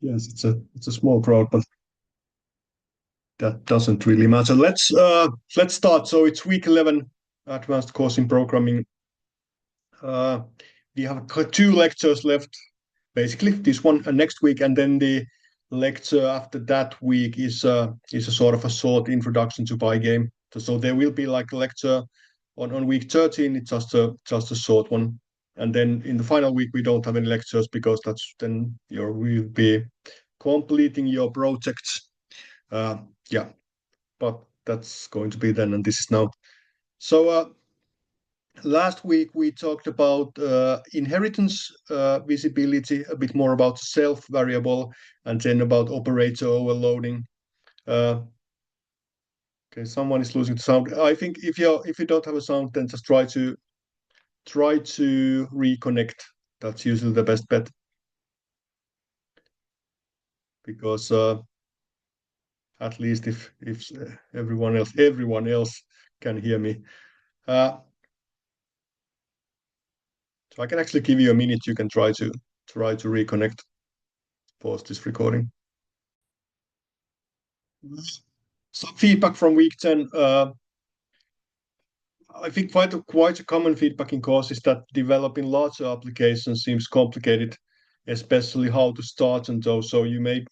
Yes, it's a small crowd, but that doesn't really matter. Let's start. So it's week 11, advanced course in programming. Uh, we have two lectures left, basically this one next week, and then the lecture after that week is a sort of a short introduction to Pygame. So there will be like a lecture on week 13. It's just a short one, and then in the final week we don't have any lectures because that's then you will be completing your projects. Uh, yeah, but that's going to be then, and this is now. So last week we talked about inheritance visibility, a bit more about self variable, and then about operator overloading. Uh, okay, someone is losing the sound. I think if you don't have a sound, then just try to reconnect. That's usually the best bet because at least if everyone else can hear me. Uh, so I can actually give you a minute. You can try to reconnect. Pause this recording. Some feedback from week 10. I think quite a common feedback in course is that developing larger applications seems complicated, especially how to start on those. So you may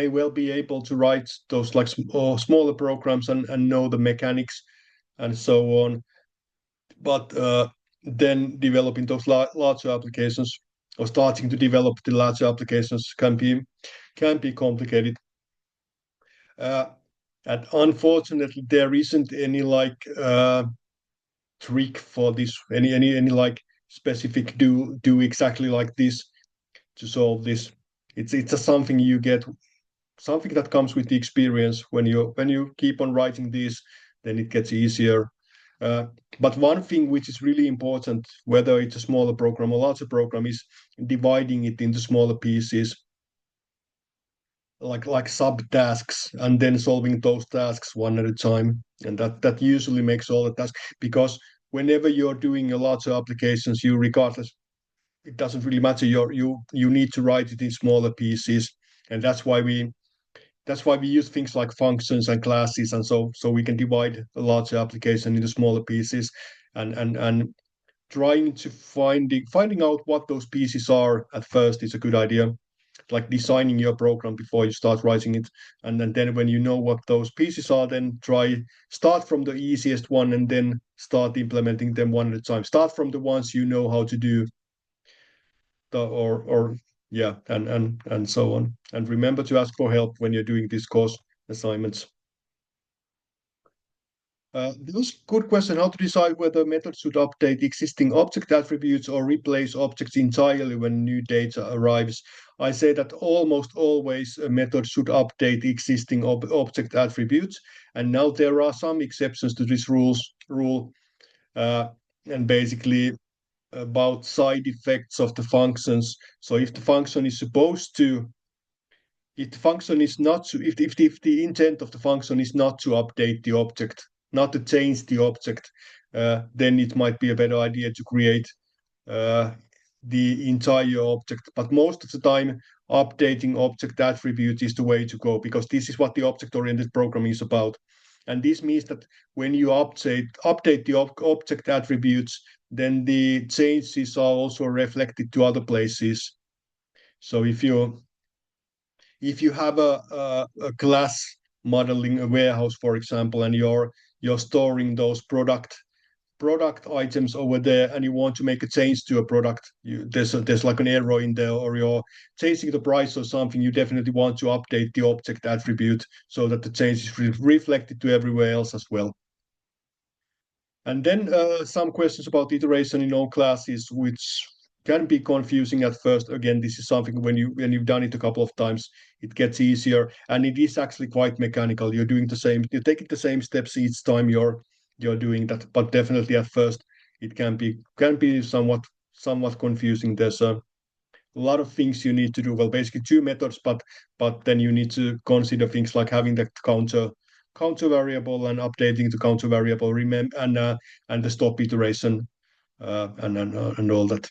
well be able to write those like or smaller programs and know the mechanics and so on. But then developing those larger applications or starting to develop the larger applications can be complicated. Uh, and unfortunately, there isn't any like trick for this, any like specific do exactly like this to solve this. It's just something you get, something that comes with the experience. When you keep on writing this, then it gets easier. But one thing which is really important, whether it's a smaller program or larger program, is dividing it into smaller pieces, like subtasks, and then solving those tasks one at a time. And that usually makes all the tasks, because whenever you're doing a larger applications, you regardless, it doesn't really matter. You need to write it in smaller pieces, and that's why we use things like functions and classes, and so we can divide a larger application into smaller pieces, and trying to finding out what those pieces are at first is a good idea, like designing your program before you start writing it. And then when you know what those pieces are, then start from the easiest one and then start implementing them one at a time. Start from the ones you know how to do, or yeah, and so on. And remember to ask for help when you're doing these course assignments. This was a good question, how to decide whether methods should update existing object attributes or replace objects entirely when new data arrives. I say that almost always a method should update existing object attributes. And now there are some exceptions to this rule, uh, and basically about side effects of the functions. So if the function is supposed to, if the function is not to, if the intent of the function is not to update the object, not to change the object, then it might be a better idea to create uh, the entire object. But most of the time, updating object attributes is the way to go, because this is what the object-oriented programming is about. And this means that when you update the object attributes, then the changes are also reflected to other places. So if you have a class modeling a warehouse, for example, and you're storing those product items over there, and you want to make a change to a product, there's like an error in there, or you're changing the price or something, you definitely want to update the object attribute so that the change is reflected to everywhere else as well. And then some questions about iteration in all classes, which can be confusing at first. Again, this is something when you've done it a couple of times, it gets easier, and it is actually quite mechanical. You're taking the same steps each time you're doing that, but definitely at first it can be somewhat confusing. There's a lot of things you need to do. Well, basically two methods, but then you need to consider things like having the counter variable and updating the counter variable, remember, and the stop iteration, and all that.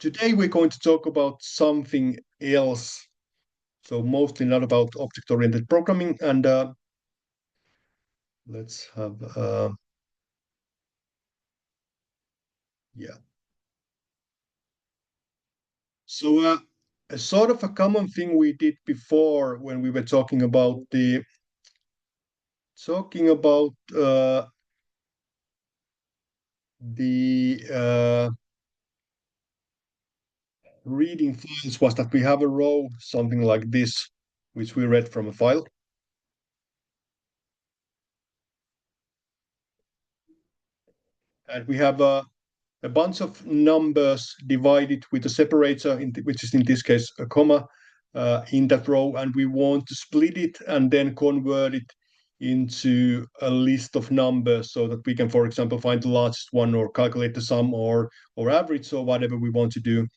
Today we're going to talk about something else. So mostly not about object-oriented programming. And let's have, yeah. So a sort of a common thing we did before when we were talking about the reading files was that we have a row, something like this, which we read from a file. And we have a bunch of numbers divided with a separator, which is in this case a comma, in that row. And we want to split it and then convert it into a list of numbers so that we can, for example, find the largest one or calculate the sum or average or whatever we want to do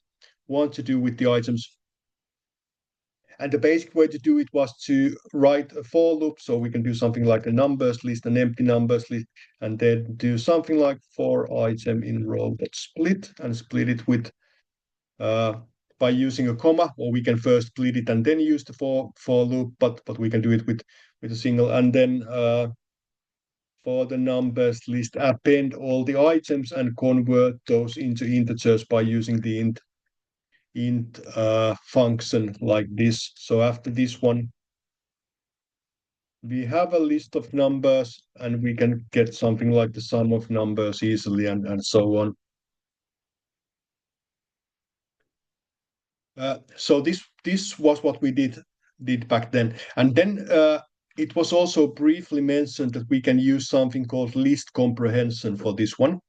with the items. And the basic way to do it was to write a for loop. So we can do something like a numbers list, an empty numbers list, and then do something like for item in row dot split and split it with by using a comma, or we can first split it and then use the for loop, but we can do it with a single. And then for the numbers list, append all the items and convert those into integers by using the int function like this. So after this one, we have a list of numbers and we can get something like the sum of numbers easily and so on. So this was what we did back then. And then it was also briefly mentioned that we can use something called list comprehension for this one.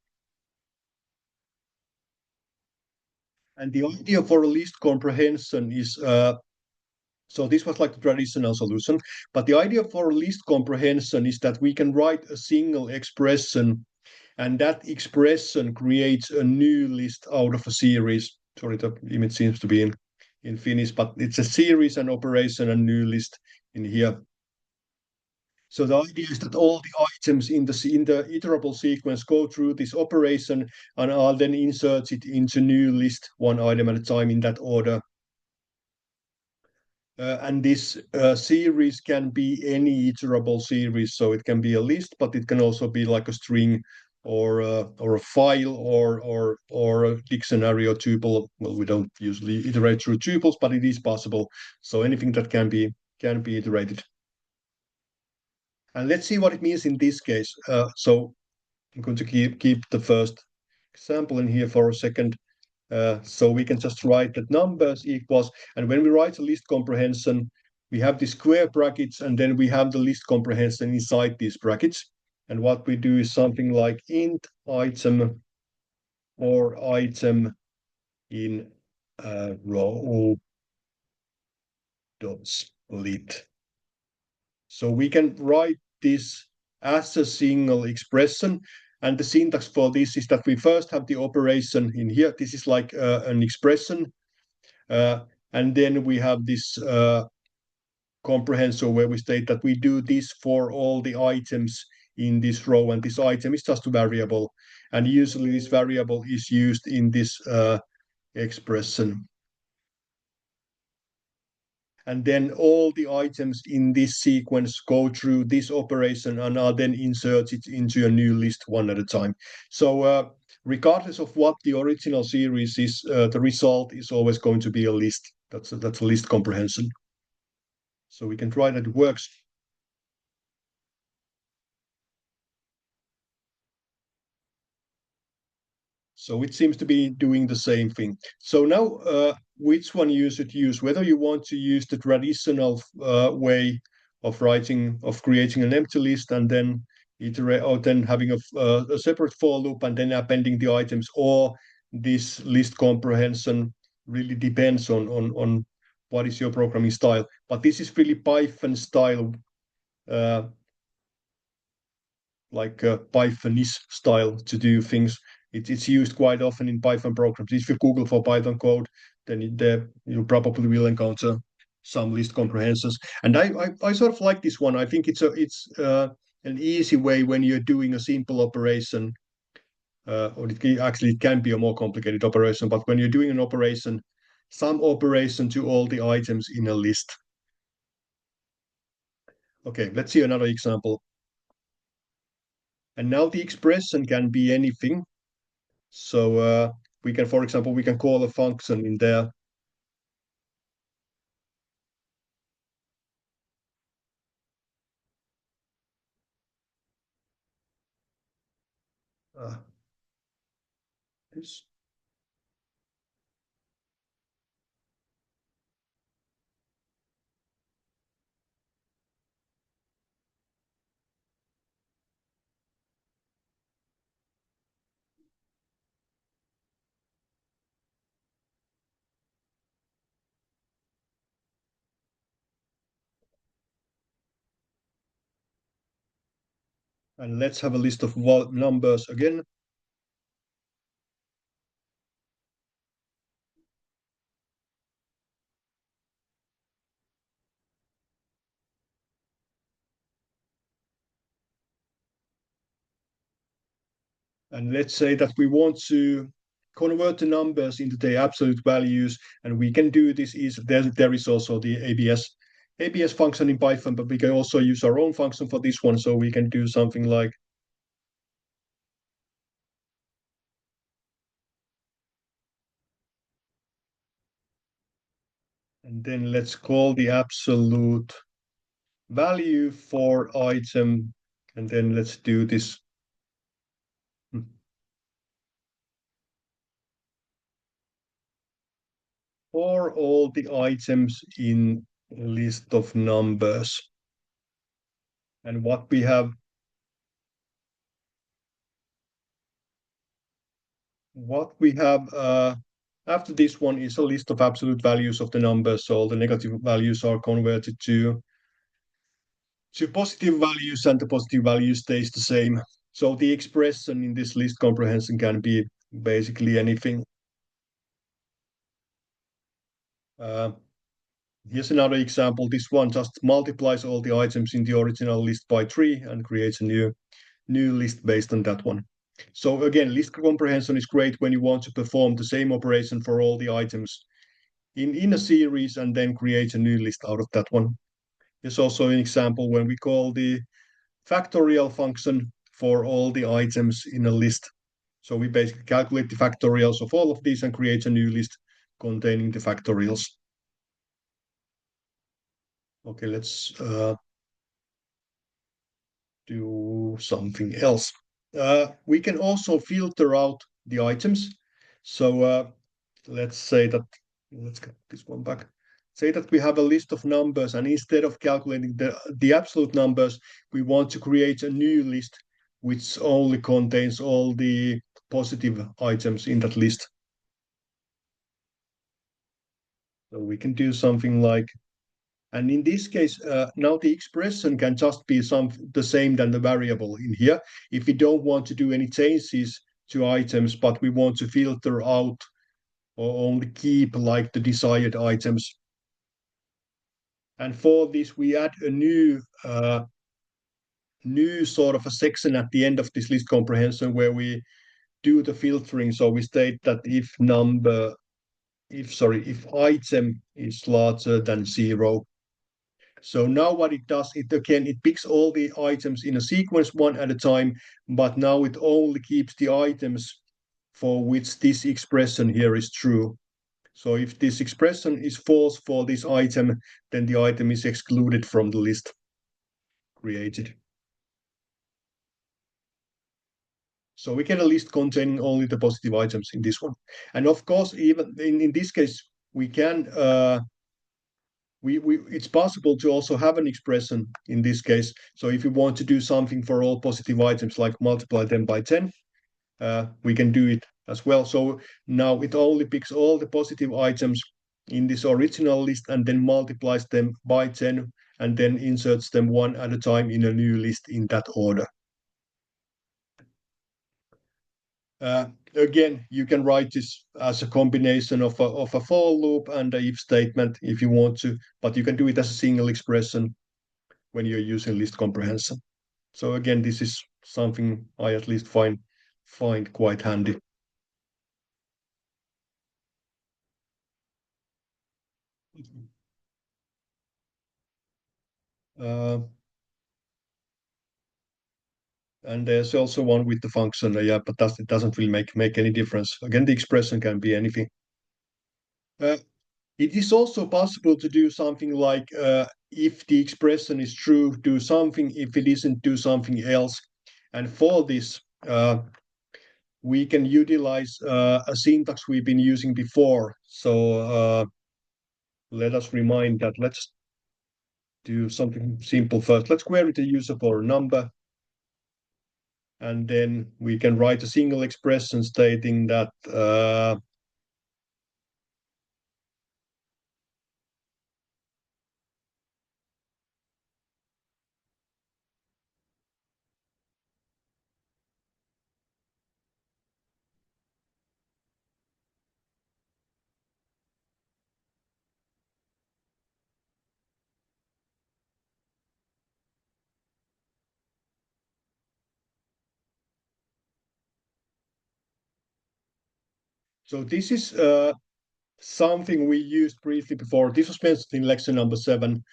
And the idea for a list comprehension is so this was like the traditional solution, but the idea for list comprehension is that we can write a single expression, and that expression creates a new list out of a series. Sorry, the image seems to be in Finnish, but it's a series, an operation, and new list in here. So the idea is that all the items in the iterable sequence go through this operation and are then inserted into new list one item at a time in that order. And this series can be any iterable series, so it can be a list, but it can also be like a string or a file or a dictionary or tuple. Well, we don't usually iterate through tuples, but it is possible. So anything that can be iterated. And let's see what it means in this case. So I'm going to keep the first example in here for a second. So we can just write that numbers equals, and when we write a list comprehension, we have the square brackets, and then we have the list comprehension inside these brackets. And what we do is something like int item or item in row dot split. So we can write this as a single expression. And the syntax for this is that we first have the operation in here. This is like an expression. And then we have this comprehension where we state that we do this for all the items in this row. And this item is just a variable. And usually this variable is used in this expression. And then all the items in this sequence go through this operation and are then inserted into a new list one at a time. So regardless of what the original series is, the result is always going to be a list. That's a list comprehension. So we can try that it works. So it seems to be doing the same thing. So now, which one you should use? Whether you want to use the traditional way of creating an empty list and then iterate, or then having a separate for loop and then appending the items, or this list comprehension really depends on what is your programming style. But this is really Python style, like Pythonish style to do things. It's used quite often in Python programs. If you Google for Python code, then you probably will encounter some list comprehensions. And I sort of like this one. I think it's an easy way when you're doing a simple operation or actually it can be a more complicated operation, but when you're doing an operation, some operation to all the items in a list. Okay, let's see another example. And now the expression can be anything. So we can, for example, we can call a function in there. Uh, this. And let's have a list of numbers again. And let's say that we want to convert the numbers into their absolute values, and we can do this. There is also the ABS function in Python, but we can also use our own function for this one. So we can do something like, and then let's call the absolute value for item, and then let's do this. For all the items in list of numbers. And what we have after this one is a list of absolute values of the numbers. So all the negative values are converted to positive values, and the positive value stays the same. So the expression in this list comprehension can be basically anything. Uh, Here's another example. This one just multiplies all the items in the original list by 3 and creates a new list based on that one. So again, list comprehension is great when you want to perform the same operation for all the items in a series and then create a new list out of that one. Here's also an example when we call the factorial function for all the items in a list. So we basically calculate the factorials of all of these and create a new list containing the factorials. Okay, let's do something else. We can also filter out the items. So let's say that, let's get this one back. Say that we have a list of numbers, and instead of calculating the absolute numbers, we want to create a new list which only contains all the positive items in that list. So we can do something like, and in this case, now the expression can just be the same than the variable in here. If we don't want to do any changes to items, but we want to filter out or only keep like the desired items. And for this, we add a new sort of a section at the end of this list comprehension where we do the filtering. So we state that if item is larger than 0. So now what it does, it picks all the items in a sequence one at a time, but now it only keeps the items for which this expression here is true. So if this expression is false for this item, then the item is excluded from the list created. So we get a list containing only the positive items in this one. And of course, even in this case, we can it's possible to also have an expression in this case. So if you want to do something for all positive items, like multiply them by 10, we can do it as well. So now it only picks all the positive items in this original list and then multiplies them by 10 and then inserts them one at a time in a new list in that order. Again, you can write this as a combination of a for loop and a if statement if you want to, but you can do it as a single expression when you're using list comprehension. So again, this is something I at least find find quite handy. Uh, and there's also one with the function, yeah, but it doesn't really make any difference. Again, the expression can be anything. Uh, it is also possible to do something like if the expression is true, do something. If it isn't, do something else. And for this, we can utilize a syntax we've been using before. So let us remind that. Let's do something simple first. Let's query the user for a number. And then we can write a single expression stating that so this is something we used briefly before. This was mentioned in lecture number 7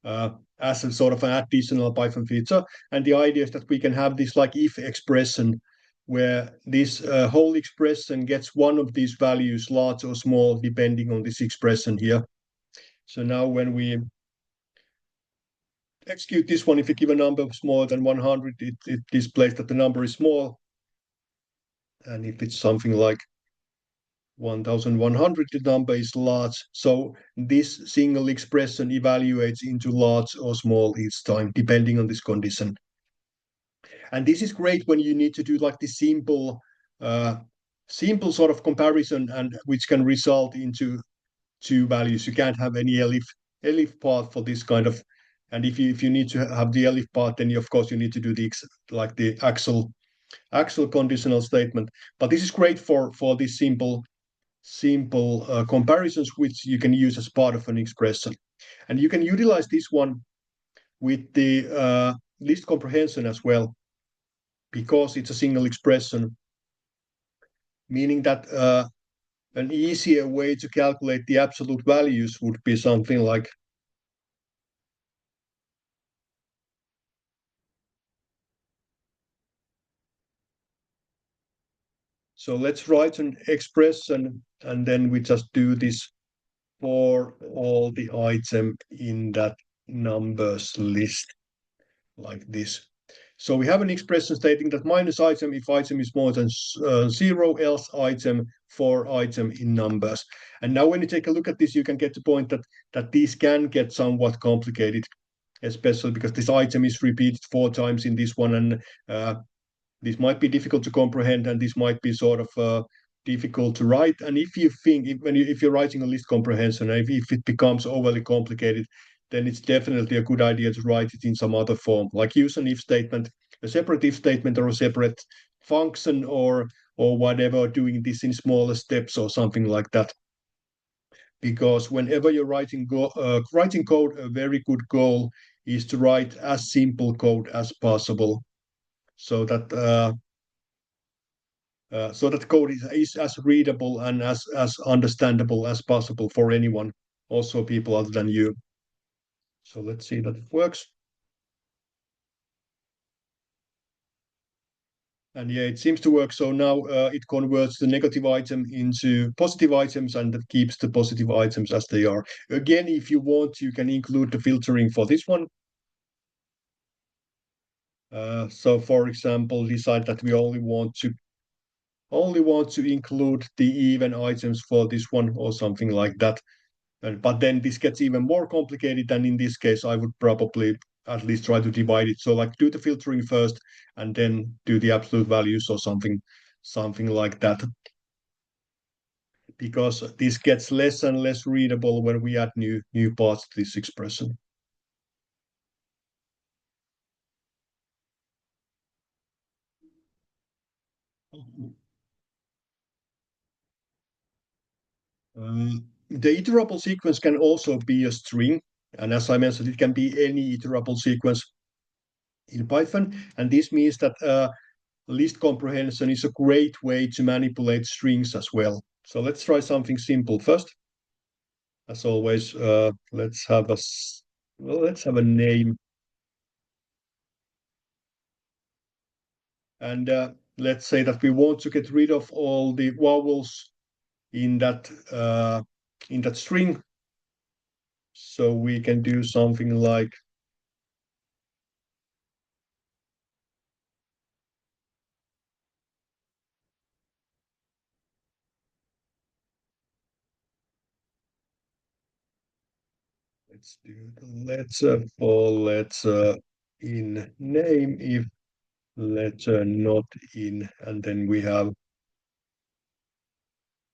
as a sort of an additional Python feature. And the idea is that we can have this like if expression where this whole expression gets one of these values, large or small, depending on this expression here. So now when we execute this one, if you give a number smaller than 100, it displays that the number is small. And if it's something like 1100, the number is large. So this single expression evaluates into large or small each time, depending on this condition. And this is great when you need to do like this simple sort of comparison, and which can result into two values. You can't have any elif part for this kind of. And if you need to have the elif part, then of course you need to do the actual conditional statement. But this is great for these simple comparisons which you can use as part of an expression. And you can utilize this one with the list comprehension as well, because it's a single expression, meaning that an easier way to calculate the absolute values would be something like so let's write an expression and then we just do this for all the item in that numbers list like this. So we have an expression stating that minus item if item is more than 0, else item for item in numbers. And now when you take a look at this, you can get the point that these can get somewhat complicated, especially because this item is repeated 4 times in this one, and this might be difficult to comprehend, and this might be sort of difficult to write. And if you think, if you're writing a list comprehension, if it becomes overly complicated, then it's definitely a good idea to write it in some other form, like use an if statement, a separate if statement, or a separate function, or whatever, doing this in smaller steps or something like that. Because whenever you're writing code, a very good goal is to write as simple code as possible, so that code is as readable and as understandable as possible for anyone, also people other than you. So let's see that it works. And yeah, it seems to work. So now it converts the negative item into positive items, and that keeps the positive items as they are. Again, if you want, you can include the filtering for this one. So for example, decide that we only want to include the even items for this one, or something like that. But then this gets even more complicated, and in this case, I would probably at least try to divide it. So like do the filtering first, and then do the absolute values or something like that. Because this gets less and less readable when we add new parts to this expression. The iterable sequence can also be a string, and as I mentioned, it can be any iterable sequence in Python, and this means that list comprehension is a great way to manipulate strings as well. So let's try something simple first. As always, let's have a name, and let's say that we want to get rid of all the vowels in that string. So we can do something like let's do the letter for letter in name if letter not in, and then we have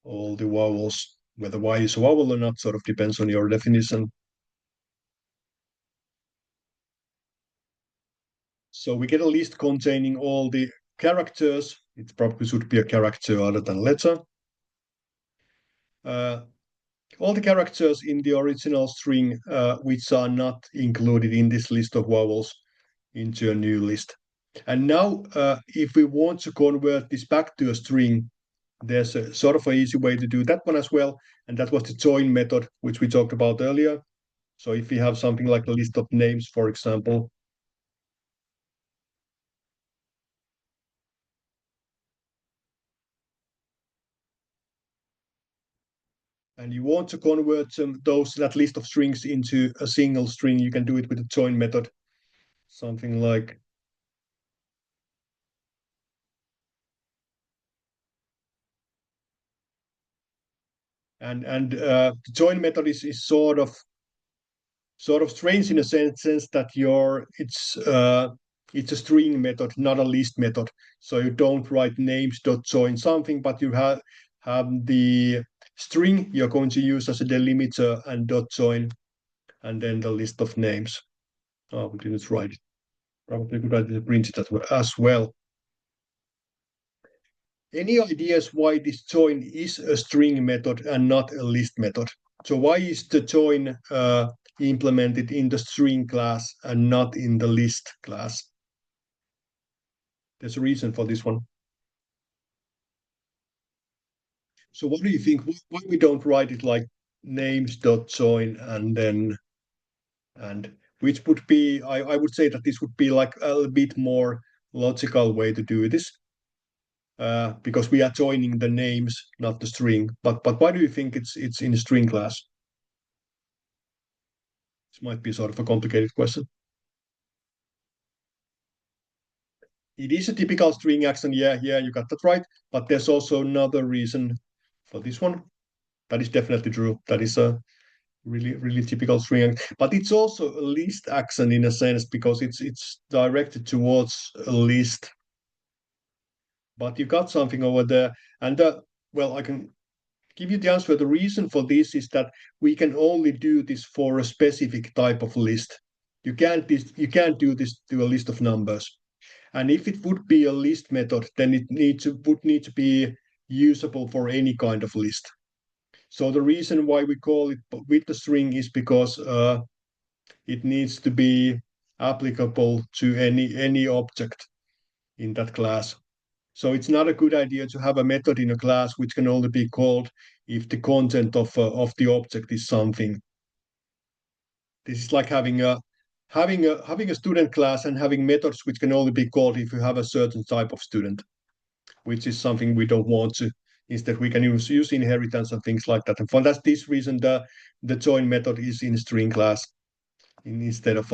all the vowels. Whether Y is a vowel or not sort of depends on your definition. So we get a list containing all the characters. It probably should be a character other than letter. Uh, all the characters in the original string which are not included in this list of vowels into a new list. And now, if we want to convert this back to a string, there's a sort of an easy way to do that one as well. And that was the join method, which we talked about earlier. So if we have something like a list of names, for example, and you want to convert that list of strings into a single string, you can do it with the join method. Something like and the join method is sort of strange in a sense that it's a string method, not a list method. So you don't write names dot join something, but you have the string you're going to use as a delimiter and dot join, and then the list of names. Oh, we didn't write it. Probably could write it print it as well. Any ideas why this join is a string method and not a list method? So why is the join implemented in the string class and not in the list class? There's a reason for this one. So what do you think? Why we don't write it like names.join and then and which would be I would say that this would be like a bit more logical way to do this because we are joining the names, not the string. But why do you think it's in a string class? This might be sort of a complicated question. It is a typical string action. Yeah, you got that right. But there's also another reason for this one. That is definitely true. That is a really typical string. But it's also a list action in a sense because it's directed towards a list. But you got something over there, and well, I can give you the answer. The reason for this is that we can only do this for a specific type of list. You can't do this to a list of numbers. And if it would be a list method, then would need to be usable for any kind of list. So the reason why we call it with the string is because it needs to be applicable to any object in that class. So it's not a good idea to have a method in a class which can only be called if the content of the object is something. This is like having a student class and having methods which can only be called if you have a certain type of student, which is something we don't want to. Instead, we can use inheritance and things like that. And for this reason, the join method is in string class instead of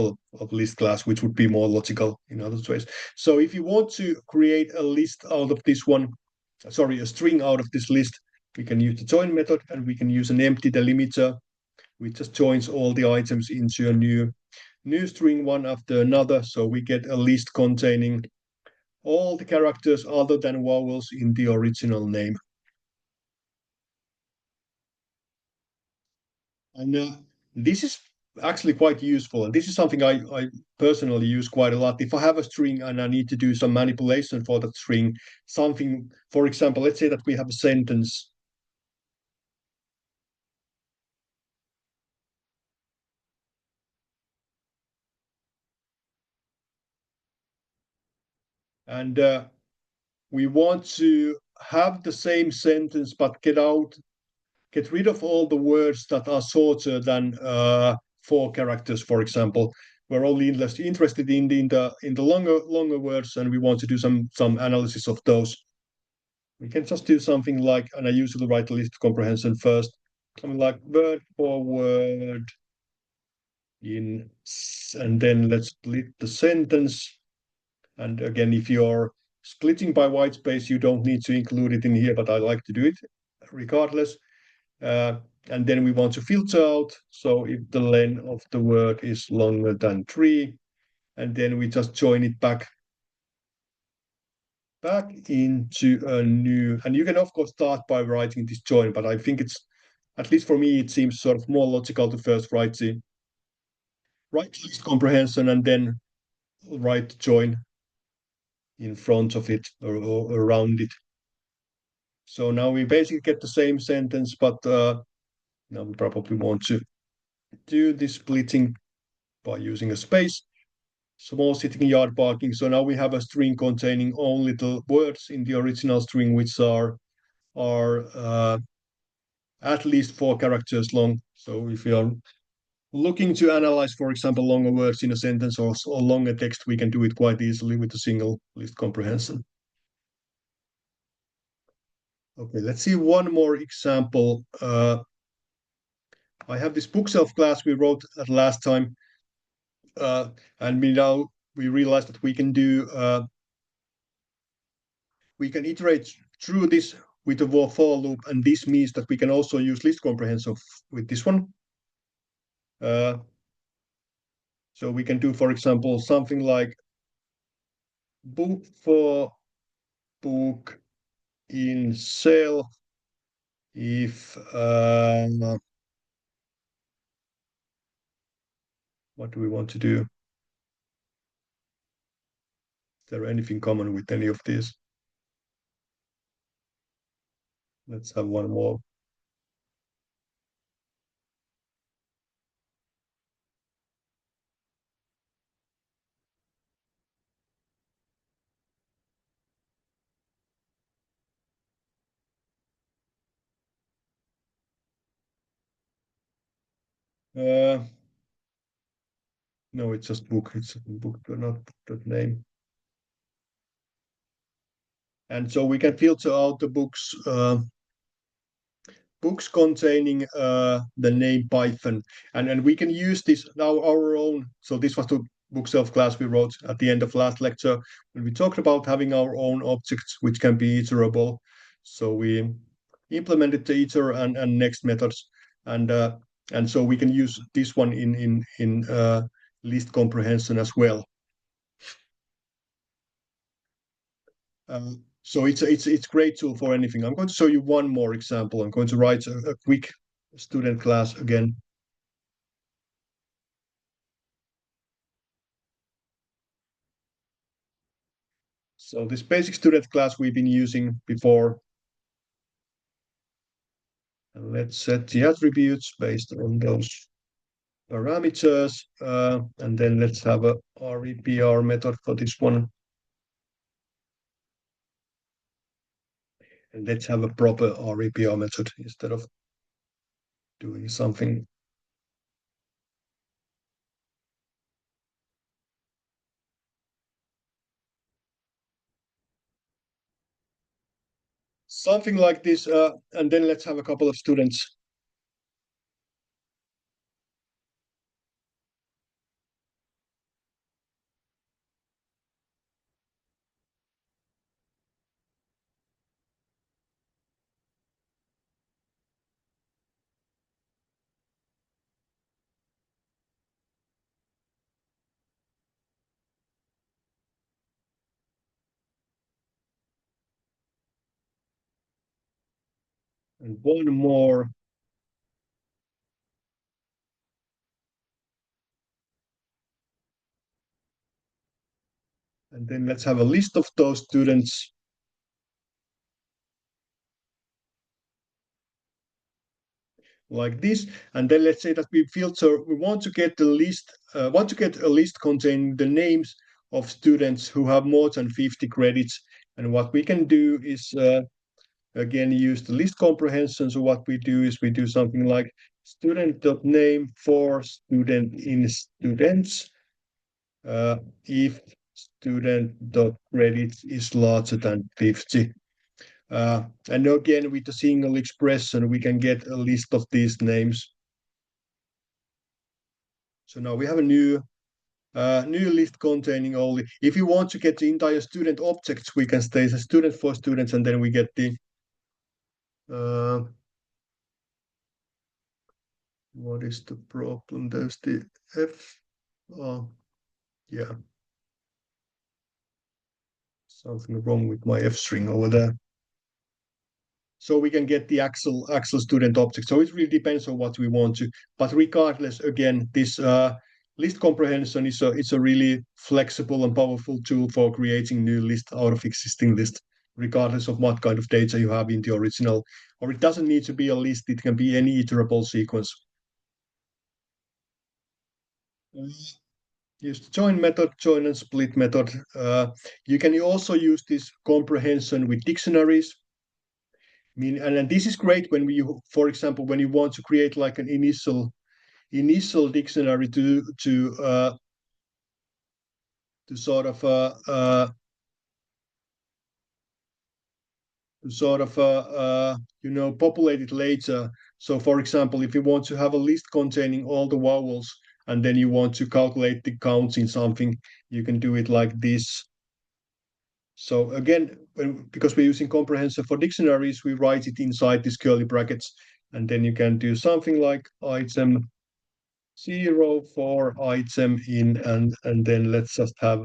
list class, which would be more logical in other ways. So if you want to create a list out of this one, sorry, a string out of this list, we can use the join method and we can use an empty delimiter, which just joins all the items into a new string one after another. So we get a list containing all the characters other than vowels in the original name. And this is actually quite useful. And this is something I personally use quite a lot. If I have a string and I need to do some manipulation for that string, something, for example, let's say that we have a sentence. And we want to have the same sentence but get rid of all the words that are shorter than 4 characters, for example. We're only interested in the longer words, and we want to do some analysis of those. We can just do something like, and I usually write the list comprehension first, something like word for word and then let's split the sentence. And again, if you're splitting by white space, you don't need to include it in here, but I like to do it regardless. And then we want to filter out. So if the length of the word is longer than 3, and then we just join it back into a new, and you can of course start by writing this join, but I think it's, at least for me, it seems sort of more logical to first write list comprehension and then write join in front of it or around it. So now we basically get the same sentence, but now we probably want to do this splitting by using a space. Small sitting yard parking. So now we have a string containing only the words in the original string, which are at least 4 characters long. So if you are looking to analyze, for example, longer words in a sentence or longer text, we can do it quite easily with a single list comprehension. Okay, let's see one more example. I have this bookshelf class we wrote at last time, and we realized that we can iterate through this with a for loop, and this means that we can also use list comprehension with this one. So we can do, for example, something like book for book in sale if what do we want to do? Is there anything common with any of these? Let's have one more. No, it's just book. It's book, not the name. And so we can filter out the books containing the name Python, and we can use this now our own. So this was the bookshelf class we wrote at the end of last lecture when we talked about having our own objects which can be iterable. So we implemented the iter and next methods, and so we can use this one in list comprehension as well. So it's great tool for anything. I'm going to show you one more example. I'm going to write a quick student class again. So this basic student class we've been using before. And let's set the attributes based on those parameters. And then let's have a REPR method for this one. And let's have a proper REPR method instead of doing something. Something like this. And then let's have a couple of students. And one more. And then let's have a list of those students. Like this, and then let's say that we want to get a list containing the names of students who have more than 50 credits And what we can do is again use the list comprehension. So what we do is we do something like student.name for student in students if student.credits is larger than 50. And again, with a single expression, we can get a list of these names. So now we have a new list containing only. If you want to get the entire student objects, we can say the student for students, and then we get the what is the problem? There's the F. Oh, yeah. Something wrong with my F string over there. So we can get the actual student object. So it really depends on what we want to. But regardless, again, this list comprehension is a really flexible and powerful tool for creating new list out of existing list, regardless of what kind of data you have in the original. Or it doesn't need to be a list, it can be any iterable sequence. Use the join method, join and split method. You can also use this comprehension with dictionaries. I mean, and this is great when we, for example, when you want to create like an initial dictionary to sort of populate it later. So, for example, if you want to have a list containing all the vowels, and then you want to calculate the counts in something, you can do it like this. So again, because we're using comprehension for dictionaries, we write it inside these curly brackets, and then you can do something like item 0 for item in, and then let's just have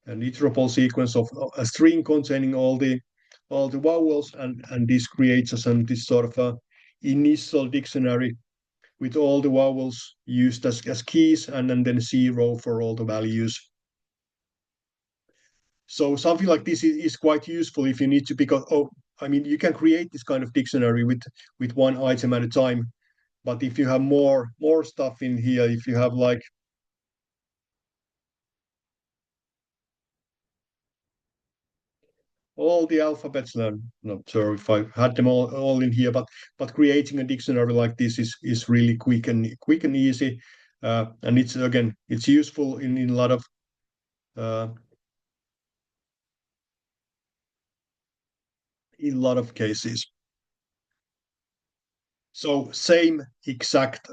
an iterable sequence of a string containing all the vowels, and this creates us this sort of a initial dictionary with all the vowels used as keys, and then 0 for all the values. So something like this is quite useful if you need to, because I mean, you can create this kind of dictionary with one item at a time. But if you have more stuff in here, if you have like all the alphabets, I'm not sure if I had them all in here, but creating a dictionary like this is really quick and easy, and it's again it's useful in a lot of cases. So same exact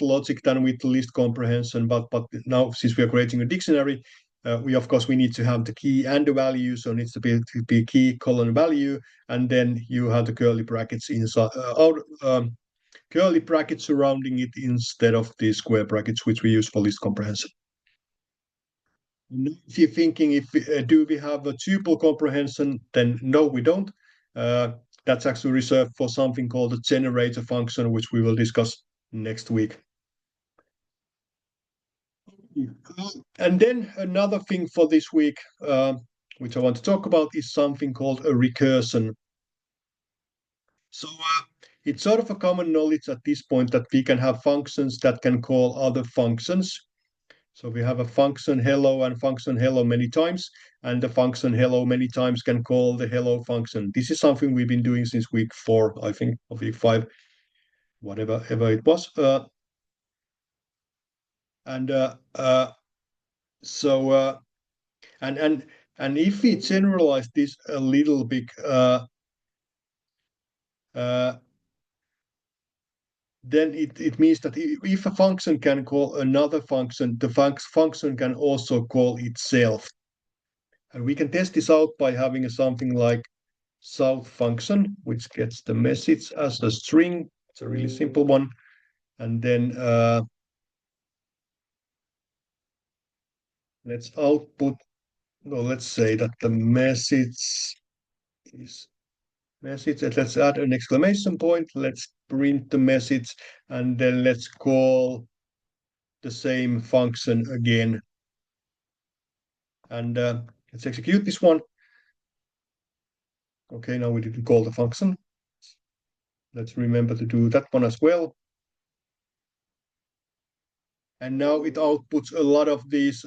logic than with the list comprehension, but now since we are creating a dictionary, we of course we need to have the key and the value, so it needs to be key colon value, and then you have the curly brackets inside curly brackets surrounding it instead of the square brackets which we use for list comprehension. If you're thinking, if do we have a tuple comprehension, then no, we don't. That's actually reserved for something called a generator function, which we will discuss next week. And then another thing for this week, which I want to talk about, is something called a recursion. So it's sort of a common knowledge at this point that we can have functions that can call other functions. So we have a function hello and function hello many times, and the function hello many times can call the hello function. This is something we've been doing since week 4, I think, or week 5, whatever ever it was. And so and if we generalize this a little bit, then it means that if a function can call another function, the function can also call itself. And we can test this out by having something like south function, which gets the message as a string. It's a really simple one. And then let's output, well, let's say that the message is message, and let's add an exclamation point. Let's print the message, and then let's call the same function again. And let's execute this one. Okay, now we didn't call the function. Let's remember to do that one as well. And now it outputs a lot of these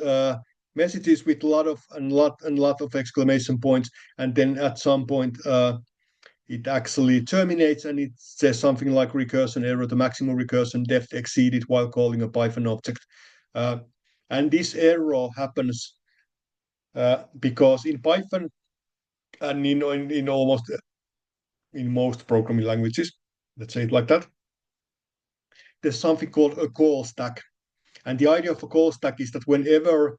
messages with lot of exclamation points, and then at some point it actually terminates and it says something like recursion error, the maximum recursion depth exceeded while calling a Python object. And this error happens because in Python and in almost in most programming languages, let's say it like that, there's something called a call stack. And the idea of a call stack is that whenever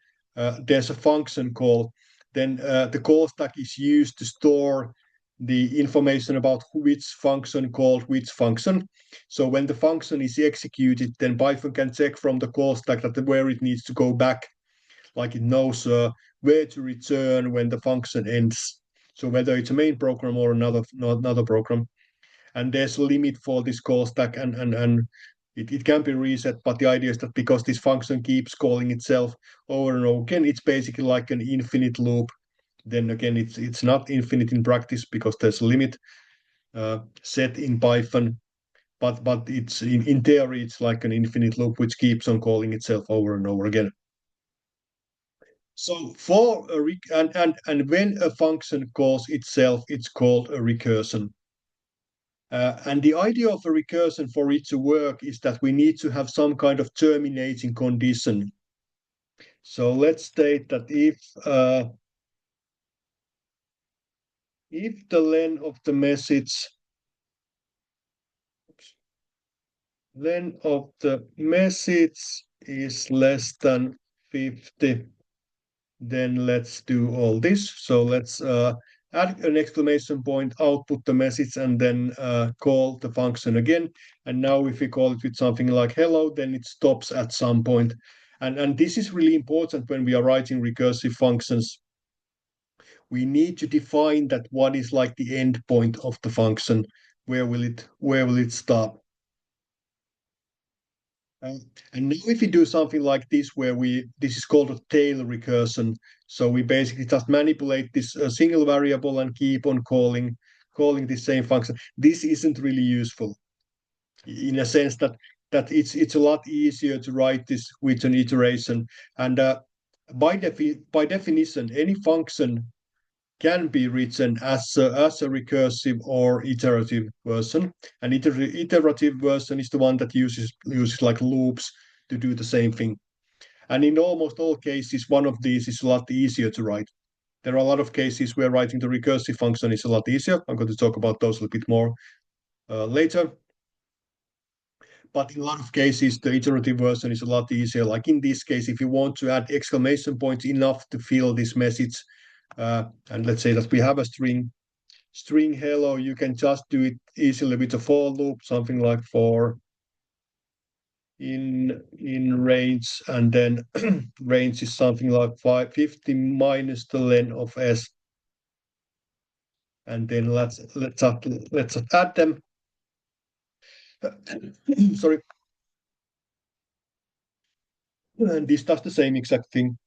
there's a function call, then the call stack is used to store the information about which function called which function. So when the function is executed, then Python can check from the call stack that where it needs to go back, like it knows where to return when the function ends. So whether it's a main program or another program, and there's a limit for this call stack, and it can be reset. But the idea is that because this function keeps calling itself over and over again, it's basically like an infinite loop. Then again, it's not infinite in practice because there's a limit set in Python, but it's in theory it's like an infinite loop which keeps on calling itself over and over again. So for and when a function calls itself, it's called a recursion. And the idea of a recursion for it to work is that we need to have some kind of terminating condition. So let's state that if the length of the message is less than 50, then let's do all this. So let's add an exclamation point, output the message, and then call the function again. And now if we call it with something like hello, then it stops at some point. And this is really important when we are writing recursive functions. We need to define that what is like the end point of the function. Where will it stop? And now if we do something like this, where this is called a tail recursion. So we basically just manipulate this single variable and keep on calling the same function. This isn't really useful in a sense that it's a lot easier to write this with an iteration. And by definition, any function can be written as a recursive or iterative version. An iterative version is the one that uses like loops to do the same thing. And in almost all cases, one of these is a lot easier to write. There are a lot of cases where writing the recursive function is a lot easier. I'm going to talk about those a little bit more later. But in a lot of cases, the iterative version is a lot easier. Like in this case, if you want to add exclamation points enough to fill this message, and let's say that we have a string hello, you can just do it easily with a for loop, something like for in range, and then range is something like 550 minus the length of s, and then let's add them. Sorry. And this does the same exact thing.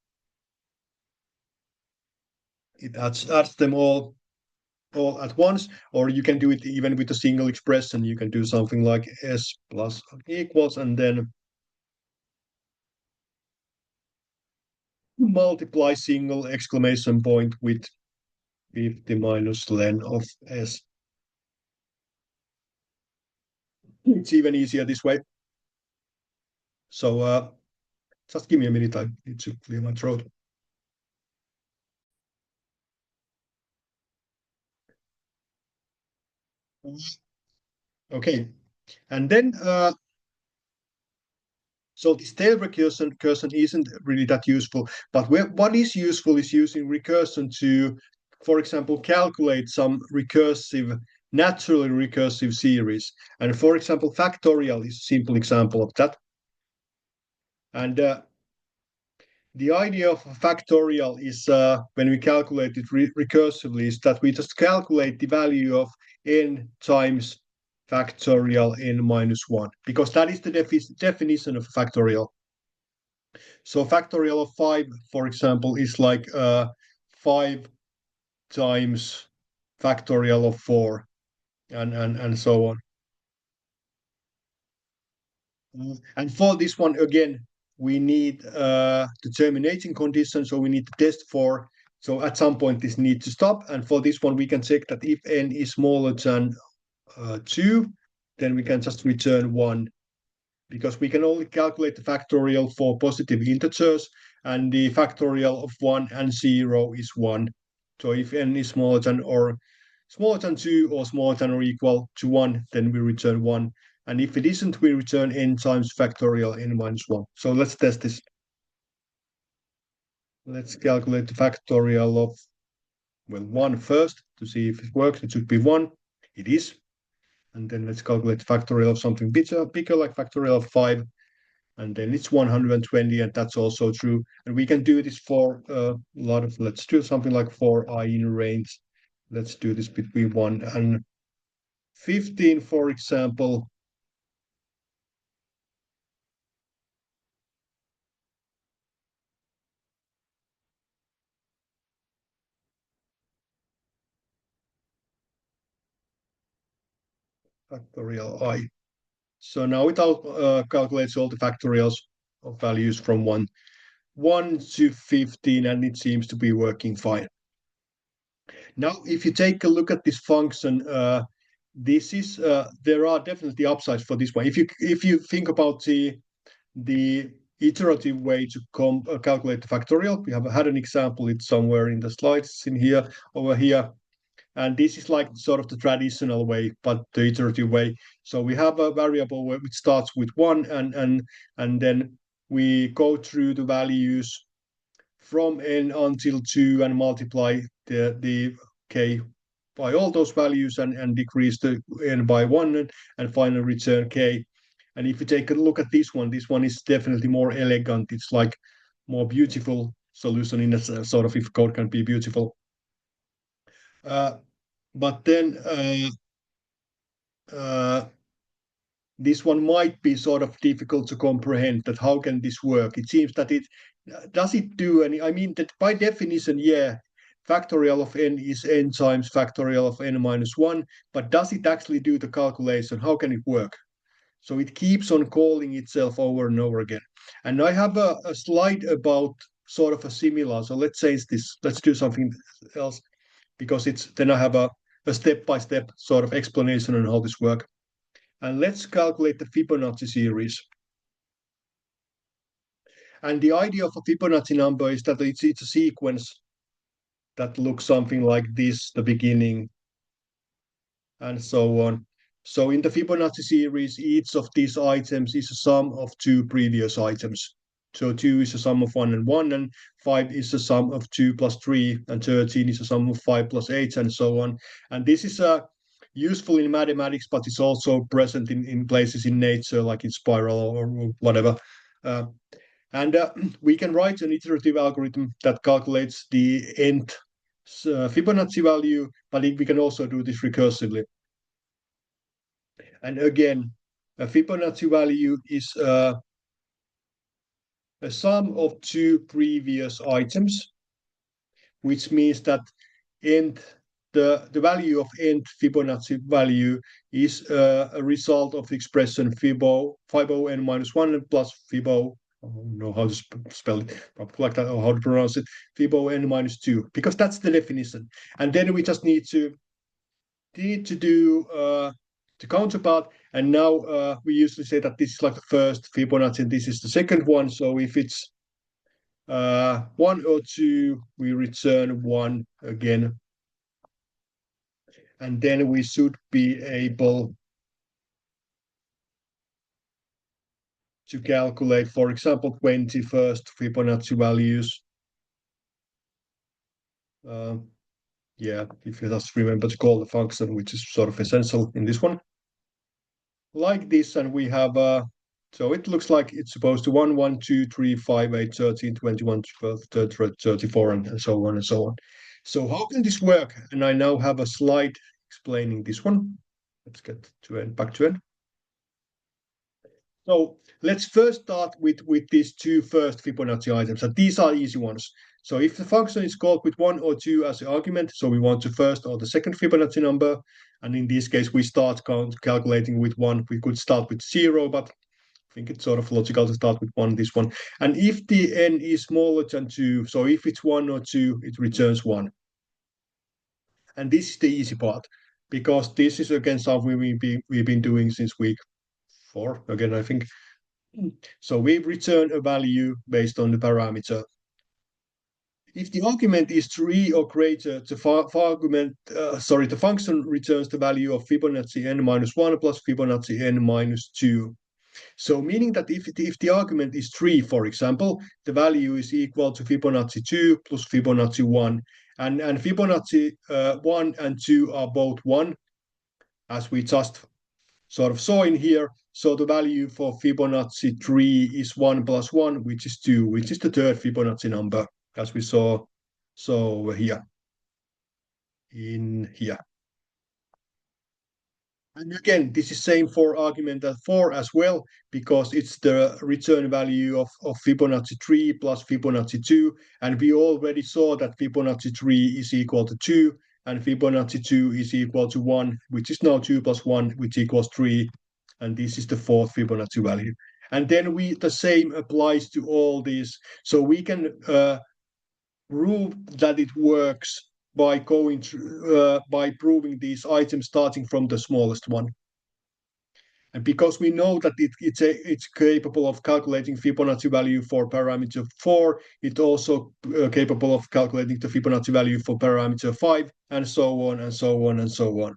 It adds them all at once, or you can do it even with a single expression. You can do something like s plus equals, and then multiply single exclamation point with 50 minus length of s. It's even easier this way. So just give me a minute. I need to clear my throat. Okay, and then so this tail recursion isn't really that useful, but what is useful is using recursion to, for example, calculate some naturally recursive series. And for example, factorial is a simple example of that. And the idea of factorial is when we calculate it recursively is that we just calculate the value of n times factorial n minus 1, because that is the definition of factorial. So factorial of 5, for example, is like 5 times factorial of 4, and so on. And for this one, again, we need the terminating condition, so we need to test for. So at some point this needs to stop, and for this one we can check that if n is smaller than 2, then we can just return 1, because we can only calculate the factorial for positive integers, and the factorial of 1 and 0 is 1. So if n is smaller than 2 or smaller than or equal to 1, then we return 1. And if it isn't, we return n times factorial n minus 1. So let's test this. Let's calculate the factorial of, well, 1 first to see if it works. It should be 1. It is. And then let's calculate the factorial of something bigger like factorial of 5. And then it's 120, and that's also true. And we can do this for a lot of, let's do something like for I in range. Let's do this between 1 and 15, for example. Factorial I. So now it calculates all the factorials of values from 1 to 15, and it seems to be working fine. Now, if you take a look at this function, this is there are definitely upsides for this one. If you think about the iterative way to calculate the factorial, we have had an example. It's somewhere in the slides in here, over here. And this is like sort of the traditional way, but the iterative way. So we have a variable which starts with 1, and then we go through the values from n until 2 and multiply the k by all those values, and decrease the n by 1, and finally return k. And if you take a look at this one is definitely more elegant. It's like more beautiful solution in a sort of, if code can be beautiful. But then this one might be sort of difficult to comprehend, that how can this work? It seems that does it do any, I mean that by definition, yeah, factorial of n is n times factorial of n minus 1, but does it actually do the calculation? How can it work? So it keeps on calling itself over and over again. And I have a slide about sort of a similar, so let's say let's do something else, because then I have a step-by-step sort of explanation on how this works. And let's calculate the Fibonacci series. And the idea of a Fibonacci number is that it's a sequence that looks something like this, the beginning, and so on. So in the Fibonacci series, each of these items is a sum of 2 previous items. So 2 is a sum of 1 and 1, and 5 is a sum of 2 plus 3, and 13 is a sum of 5 plus 8, and so on. And this is useful in mathematics, but it's also present in places in nature, like in spiral or whatever. And we can write an iterative algorithm that calculates the nth Fibonacci value, but we can also do this recursively. And again, a Fibonacci value is a sum of 2 previous items, which means that the value of nth Fibonacci value is a result of the expression Fibo n minus 1 plus Fibo, I don't know how to spell it, like that, or how to pronounce it, Fibo n minus 2, because that's the definition. And then we just need to do the counterpart. And now we usually say that this is like the first Fibonacci and this is the second one. So if it's 1 or 2, we return 1 again. And then we should be able to calculate, for example, 21st Fibonacci values. Yeah, if you just remember to call the function, which is sort of essential in this one. Like this, and we have so it looks like it's supposed to 1, 1, 2, 3, 5, 8, 13, 21, 12, 34, and so on and so on. So how can this work? And I now have a slide explaining this one. Let's get back to it. So let's first start with these 2 first Fibonacci items, and these are easy ones. So if the function is called with 1 or 2 as the argument, so we want the first or the second Fibonacci number, and in this case we start calculating with 1. We could start with 0, but think it's sort of logical to start with this one. And if the n is smaller than 2, so if it's 1 or 2, it returns 1. And this is the easy part, because this is again something we've been doing since week 4. Again, I think. So we return a value based on the parameter. If the argument is 3 or greater, the function returns the value of Fibonacci n minus 1 plus Fibonacci n minus 2. So meaning that if the argument is 3, for example, the value is equal to Fibonacci 2 plus Fibonacci 1. And Fibonacci 1 and 2 are both 1, as we just sort of saw in here. So the value for Fibonacci 3 is 1 plus 1, which is 2, which is the third Fibonacci number, as we saw over here, in here. And again, this is same for argument 4 as well, because it's the return value of Fibonacci 3 plus Fibonacci 2. And we already saw that Fibonacci 3 is equal to 2, and Fibonacci 2 is equal to 1, which is now 2 plus 1, which equals 3. And this is the fourth Fibonacci value. And then the same applies to all these. So we can prove that it works by going through, by proving these items starting from the smallest one. And because we know that it's capable of calculating Fibonacci value for parameter 4, it's also capable of calculating the Fibonacci value for parameter 5, and so on, and so on, and so on.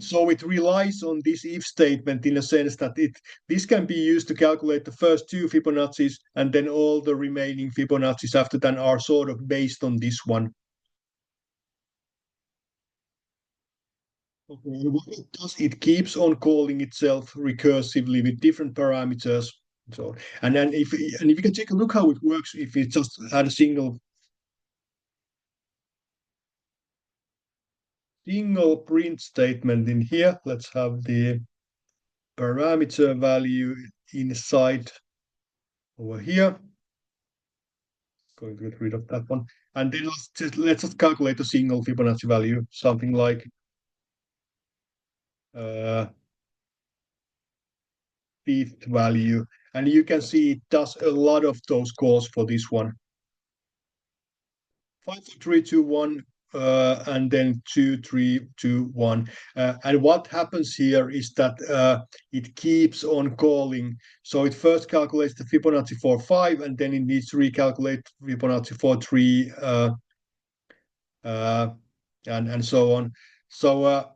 So it relies on this if statement in a sense that this can be used to calculate the first 2 Fibonaccis, and then all the remaining Fibonaccis after that are sort of based on this one. Okay, what it does, it keeps on calling itself recursively with different parameters. So, and if you can take a look how it works, if it just had a single print statement in here. Let's have the parameter value inside over here. Going to get rid of that one. And then let's just calculate a single Fibonacci value, something like fifth value. And you can see it does a lot of those calls for this one. 5, 4, 3, 2, 1, and then 2, 3, 2, 1. And what happens here is that it keeps on calling. So it first calculates the Fibonacci for 5, and then it needs to recalculate Fibonacci for 3, and so on. So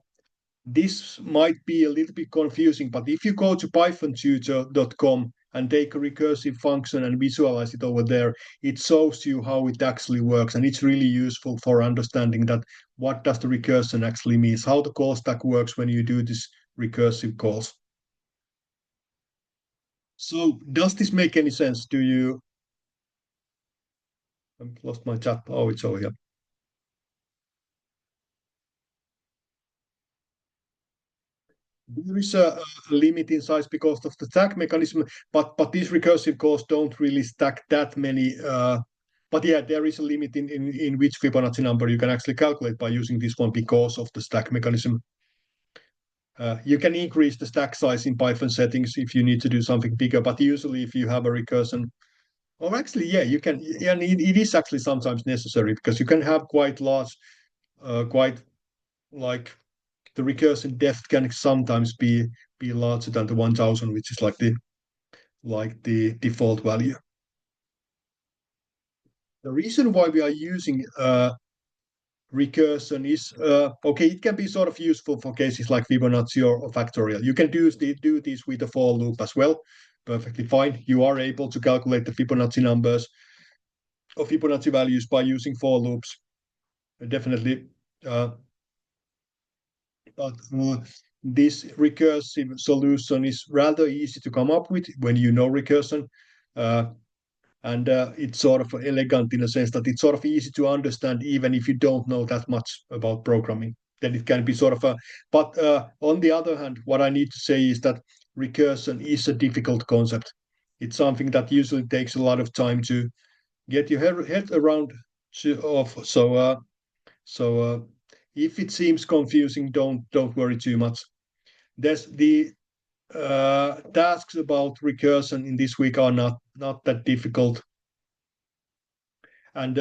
this might be a little bit confusing, but if you go to pythontutor.com and take a recursive function and visualize it over there, it shows you how it actually works, and it's really useful for understanding that what does the recursion actually means, how the call stack works when you do this recursive calls. So does this make any sense? I've lost my chat. Oh, it's over here. There is a limit in size because of the stack mechanism, but these recursive calls don't really stack that many. But yeah, there is a limit in which Fibonacci number you can actually calculate by using this one because of the stack mechanism. You can increase the stack size in Python settings if you need to do something bigger, but usually if you have a recursion, or actually, yeah, you can, and it is actually sometimes necessary because you can have quite large, quite like the recursion depth can sometimes be larger than the 1000, which is like the default value. The reason why we are using recursion is okay. It can be sort of useful for cases like Fibonacci or factorial. You can do this with a for loop as well. Perfectly fine. You are able to calculate the Fibonacci numbers or Fibonacci values by using for loops. Definitely. But this recursive solution is rather easy to come up with when you know recursion. And it's sort of elegant in a sense that it's sort of easy to understand even if you don't know that much about programming. Then it can be sort of but on the other hand, what I need to say is that recursion is a difficult concept. It's something that usually takes a lot of time to get your head around. So if it seems confusing, don't worry too much. There's tasks about recursion in this week are not that difficult. And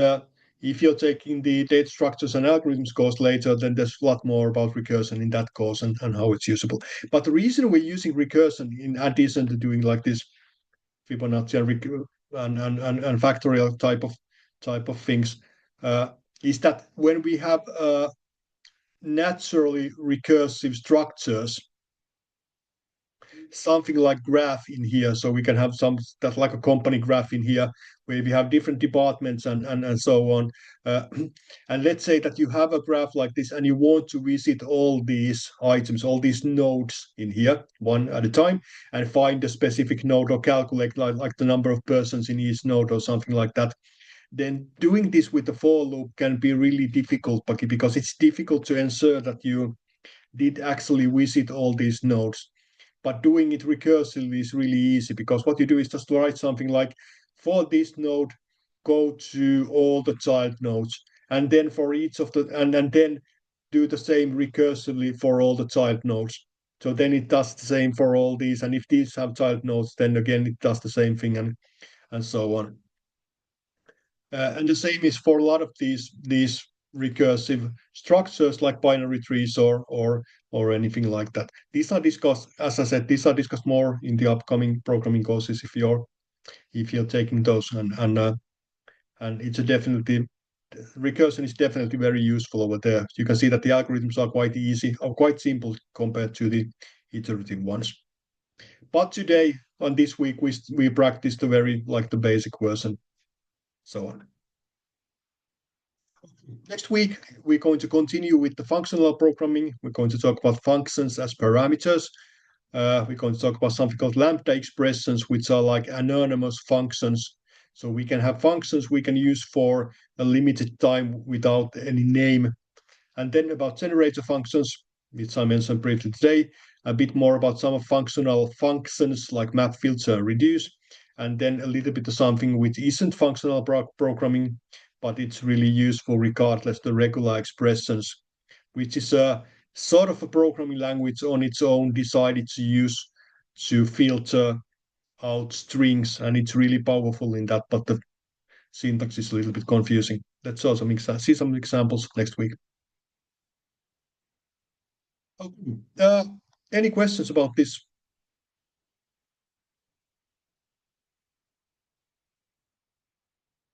if you're taking the data structures and algorithms course later, then there's a lot more about recursion in that course and how it's usable. But the reason we're using recursion in addition to doing like this Fibonacci and factorial type of things is that when we have naturally recursive structures, something like graph in here, so we can have some that's like a company graph in here where we have different departments and so on. And let's say that you have a graph like this and you want to visit all these items, all these nodes in here one at a time, and find a specific node or calculate like the number of persons in each node or something like that. Then doing this with the for loop can be really difficult because it's difficult to ensure that you did actually visit all these nodes. But doing it recursively is really easy because what you do is just write something like, for this node, go to all the child nodes, and then for each of the and then do the same recursively for all the child nodes. So then it does the same for all these, and if these have child nodes, then again it does the same thing and so on. And the same is for a lot of these recursive structures like binary trees or anything like that. These are discussed, as I said, these are discussed more in the upcoming programming courses if you're taking those and it's a definitely recursion is definitely very useful over there. You can see that the algorithms are quite easy or quite simple compared to the iterative ones. But today on this week we practiced the very like the basic version, so on. Next week, we're going to continue with the functional programming. We're going to talk about functions as parameters. We're going to talk about something called lambda expressions, which are like anonymous functions. So we can have functions we can use for a limited time without any name. And then about generator functions, which I mentioned briefly today, a bit more about some of functional functions like map, filter, reduce, and then a little bit of something which isn't functional programming, but it's really useful regardless the regular expressions, which is a sort of a programming language on its own decided to use to filter out strings, and it's really powerful in that, but the syntax is a little bit confusing. Let's also see some examples next week. Okay. Any questions about this